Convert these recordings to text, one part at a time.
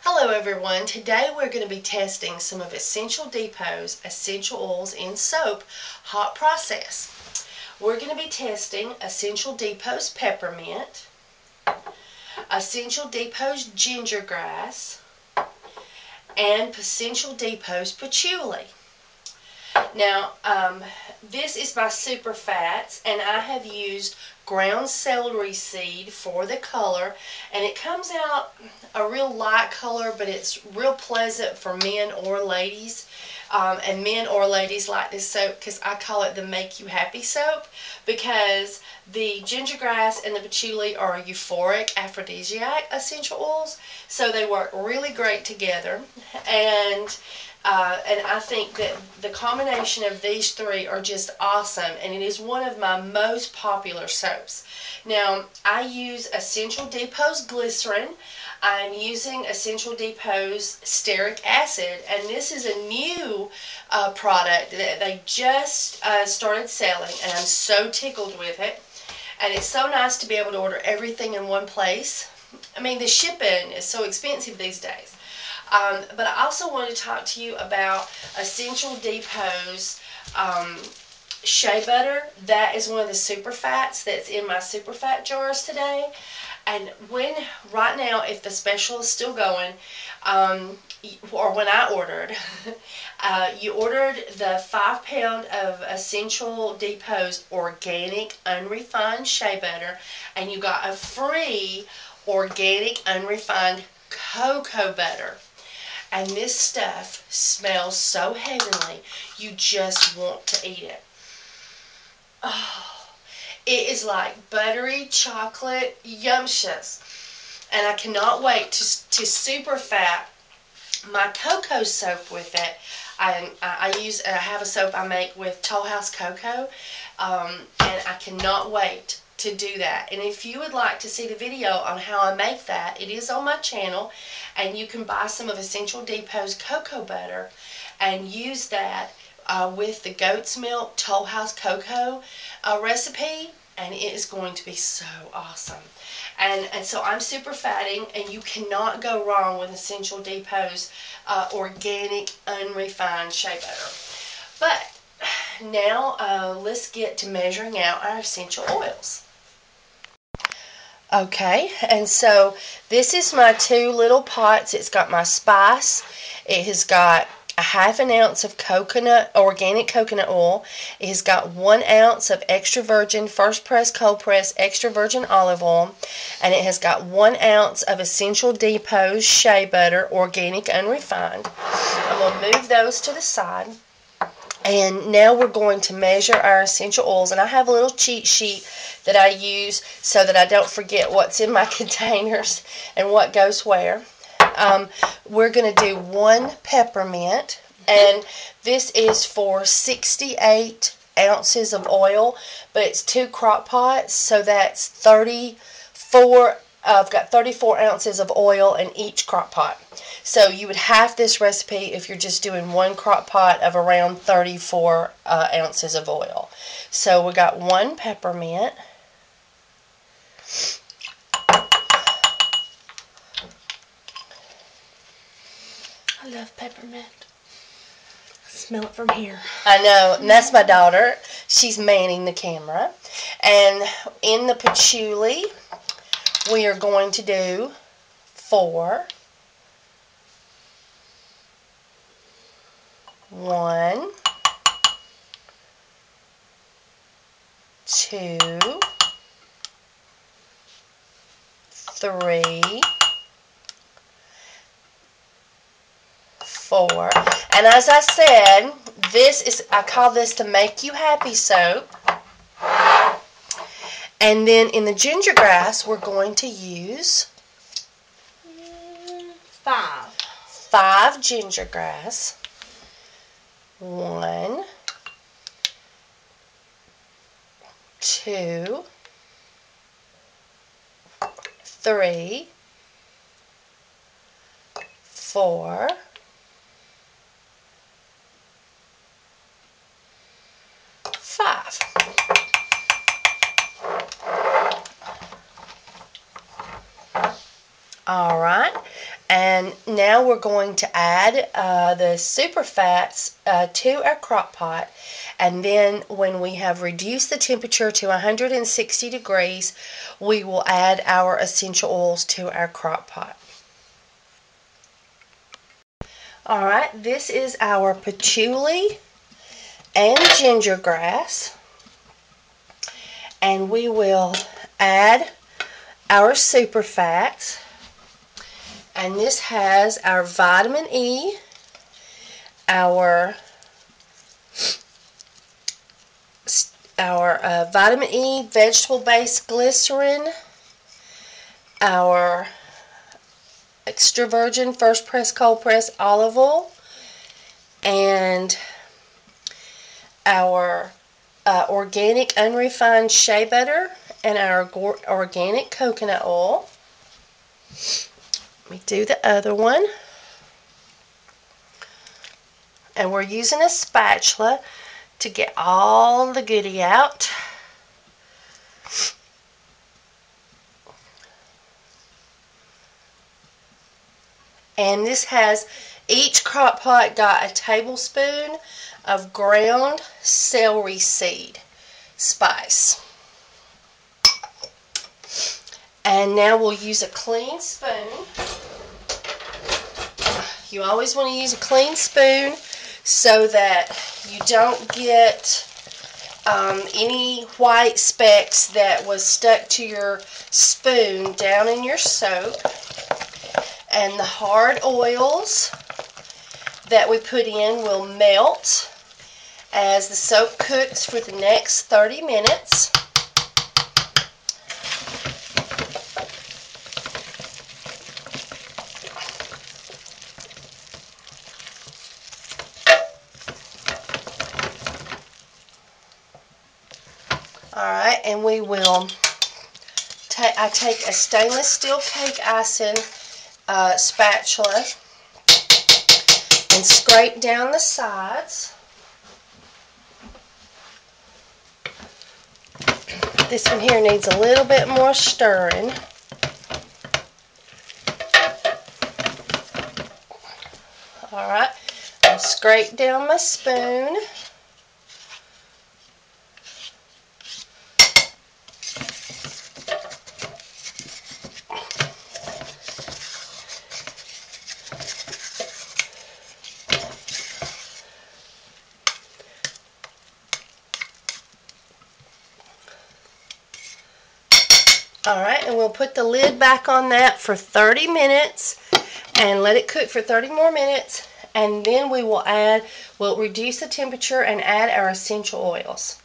Hello everyone, today we're going to be testing some of Essential Depot's essential oils in soap hot process. We're going to be testing Essential Depot's peppermint, Essential Depot's ginger grass, and Essential Depot's patchouli. Now, this is my super fats, and I have used ground celery seed for the color, and it comes out a real light color, but it's real pleasant for men or ladies. And men or ladies like this soap because I call it the Make You Happy soap, because the ginger grass and the patchouli are euphoric aphrodisiac essential oils, so they work really great together. And I think that the combination of these three are just awesome, and it is one of my most popular soaps. Now, I use Essential Depot's glycerin. I'm using Essential Depot's stearic acid, and this is a new product that they just started selling, and I'm so tickled with it. And it's so nice to be able to order everything in one place. I mean, the shipping is so expensive these days. But I also want to talk to you about Essential Depot's shea butter. That is one of the super fats that's in my super fat jars today. And right now, if the special is still going, or when I ordered, you ordered the 5-pound of Essential Depot's organic unrefined shea butter, and you got a free organic unrefined cocoa butter. And this stuff smells so heavenly, you just want to eat it. Oh, it is like buttery chocolate yumptious. And I cannot wait to super fat my cocoa soap with it. I have a soap I make with Toll House cocoa, and I cannot wait to do that. And if you would like to see the video on how I make that, it is on my channel, and you can buy some of Essential Depot's cocoa butter and use that with the goat's milk Toll House cocoa recipe, and it is going to be so awesome. And so I'm super fatting, and you cannot go wrong with Essential Depot's organic unrefined shea butter. But now let's get to measuring out our essential oils. Okay, and so this is my 2 little pots. It's got my spice. It has got a 1/2 ounce of organic coconut oil. It has got 1 ounce of extra virgin, first press, cold press, extra virgin olive oil. And it has got 1 ounce of Essential Depot's shea butter, organic unrefined. I'm going to move those to the side. And now we're going to measure our essential oils. And I have a little cheat sheet that I use so that I don't forget what's in my containers and what goes where. We're going to do 1 peppermint. And this is for 68 ounces of oil. But it's 2 crock pots, so that's 34. I've got 34 ounces of oil in each crock pot. So you would have this recipe if you're just doing 1 crock pot of around 34 ounces of oil. So we got 1 peppermint. I love peppermint. Smell it from here. I know, and that's my daughter. She's manning the camera. And in the patchouli, we are going to do 4. 1, 2, 3, 4. And as I said, I call this the Make You Happy soap. And then in the ginger grass, we're going to use 5 ginger grass. 1, 2, 3, 4, 5. Alright, and now now we're going to add the super fats to our crock pot, and then when we have reduced the temperature to 160 degrees, we will add our essential oils to our crock pot. Alright, this is our patchouli and ginger grass, and we will add our super fats, and this has our vitamin E, our vitamin E vegetable-based glycerin, our extra virgin first press cold press olive oil, and our organic unrefined shea butter, and our organic coconut oil. Let me do the other one. And we're using a spatula to get all the goodie out. And this has, each crock pot got a tablespoon of ground celery seed spice. And now we'll use a clean spoon. You always want to use a clean spoon so that you don't get any white specks that was stuck to your spoon down in your soap. And the hard oils that we put in will melt as the soap cooks for the next 30 minutes. Alright, and we will I take a stainless steel cake icing spatula and scrape down the sides. This one here needs a little bit more stirring. Alright, I'll scrape down my spoon. Alright, and we'll put the lid back on that for 30 minutes and let it cook for 30 more minutes, and then we'll reduce the temperature and add our essential oils.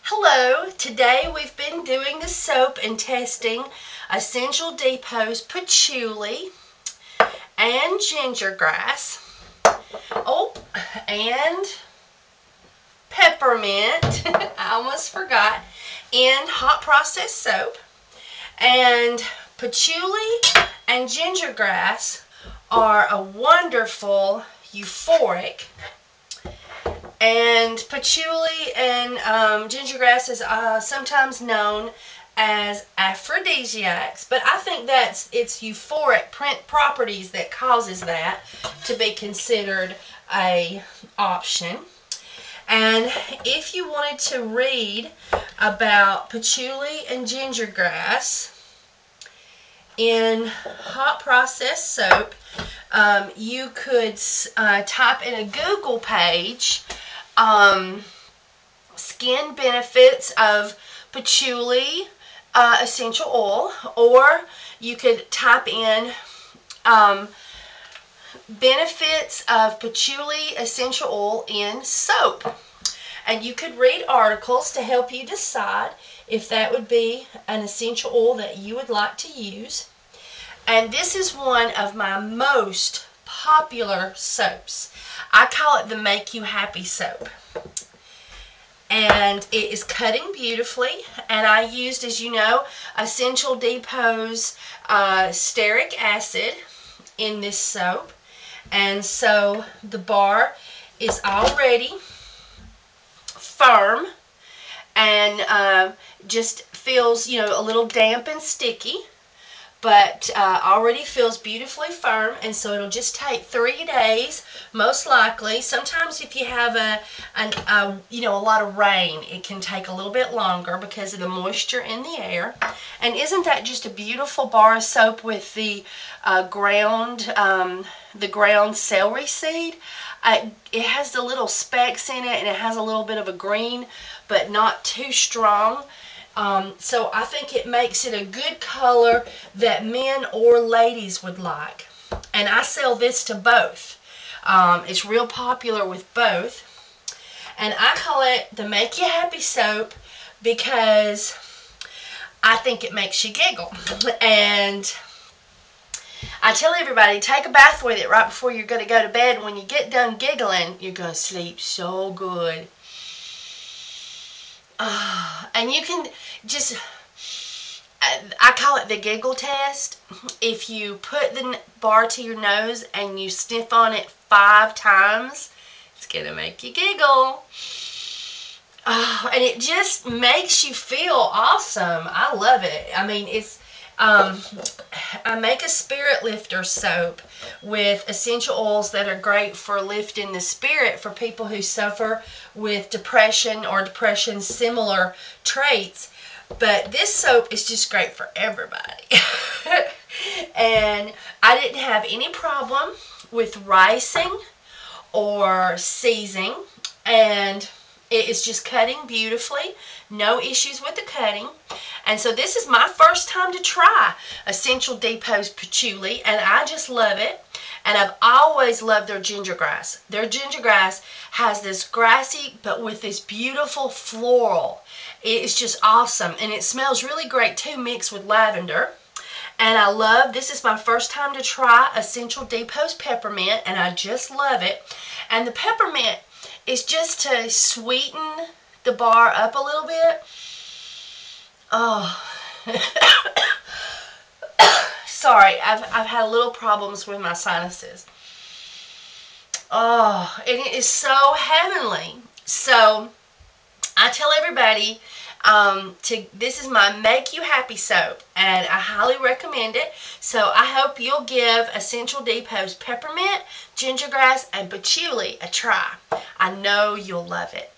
Hello, today we've been doing the soap and testing Essential Depot's patchouli and ginger grass. Oh, and peppermint, I almost forgot, in hot processed soap. And patchouli and ginger grass are a wonderful euphoric, and patchouli and ginger grass is sometimes known as aphrodisiacs, but I think that's its euphoric properties that causes that to be considered a option. And if you wanted to read about patchouli and ginger grass in hot processed soap, you could type in a Google page, skin benefits of patchouli essential oil, or you could type in benefits of patchouli essential oil in soap, and you could read articles to help you decide if that would be an essential oil that you would like to use. And this is one of my most popular soaps. I call it the Make You Happy soap, and it is cutting beautifully. And I used, as you know, Essential Depot's stearic acid in this soap. And so the bar is already firm and just feels, a little damp and sticky. but already feels beautifully firm, and so it'll just take 3 days, most likely. Sometimes if you have a lot of rain, it can take a little bit longer because of the moisture in the air. And isn't that just a beautiful bar of soap with the ground celery seed? It has the little specks in it, and it has a little bit of a green, but not too strong. So I think it makes it a good color that men or ladies would like. And I sell this to both. It's real popular with both. And I call it the Make You Happy soap because I think it makes you giggle. And I tell everybody, take a bath with it right before you're going to go to bed. When you get done giggling, you're going to sleep so good. And you can just, I call it the Giggle Test. If you put the bar to your nose and you sniff on it 5 times, it's going to make you giggle. And it just makes you feel awesome. I love it. I mean, it's, I make a spirit lifter soap with essential oils that are great for lifting the spirit for people who suffer with depression or depression similar traits. But this soap is just great for everybody. And I didn't have any problem with ricing or seizing, and it is just cutting beautifully. No issues with the cutting. And so this is my first time to try Essential Depot's patchouli, and I just love it. And I've always loved their ginger grass. Their ginger grass has this grassy, but with this beautiful floral. It is just awesome. And it smells really great too, mixed with lavender. And I love, this is my first time to try Essential Depot's peppermint, and I just love it. And the peppermint is just to sweeten the bar up a little bit. Oh, sorry, I've had a little problems with my sinuses. Oh, and it is so heavenly. So I tell everybody, this is my Make You Happy soap, and I highly recommend it. So I hope you'll give Essential Depot's peppermint, ginger grass, and patchouli a try. I know you'll love it.